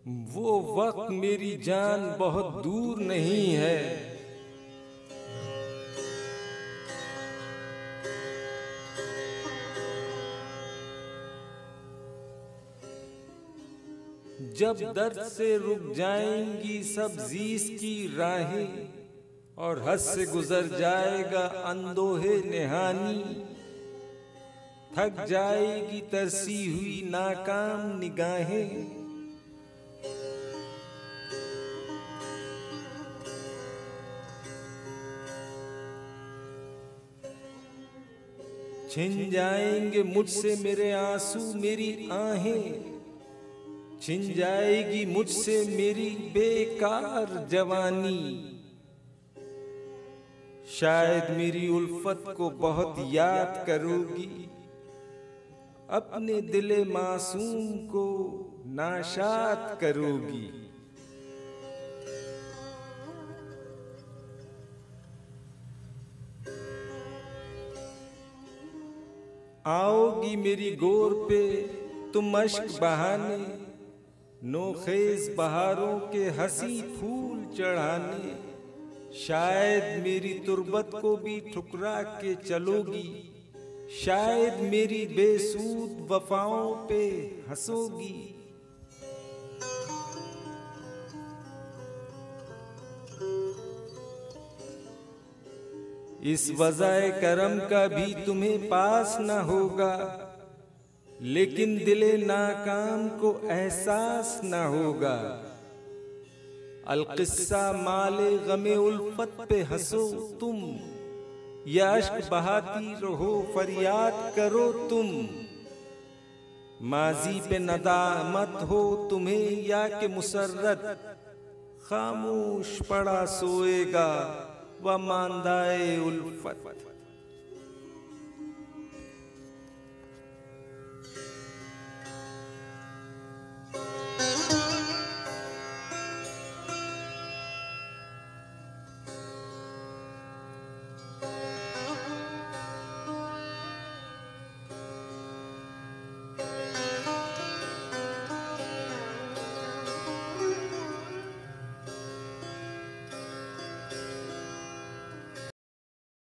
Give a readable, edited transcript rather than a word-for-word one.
वो वक्त मेरी जान बहुत दूर नहीं है। जब दर्द से रुक जाएंगी सब जीस की राहें और हद से गुजर जाएगा अंदोहे नेहानी, थक जाएगी तरसी हुई नाकाम निगाहें। छिन जाएंगे मुझसे मेरे आंसू मेरी आहें, छिन जाएगी मुझसे मेरी बेकार जवानी। शायद मेरी उल्फत को बहुत याद करोगी, अपने दिले मासूम को नाशाद करोगी। आओगी मेरी गोर पे तुम अश्क बहाने, नोखेज बहारों के हंसी फूल चढ़ाने। शायद मेरी तुर्बत को भी ठुकरा के चलोगी, शायद मेरी बेसूद वफाओं पे हंसोगी। इस वज़ाए करम का भी तुम्हें पास न होगा, लेकिन दिले नाकाम को एहसास न होगा। अलकिस्सा माले गमे उल्फत पे हंसो तुम, या अश्क बहाती रहो फरियाद करो तुम। माजी पे नदामत हो तुम्हें या कि मुसर्रत, खामोश पड़ा सोएगा व मांदाए उल्फत।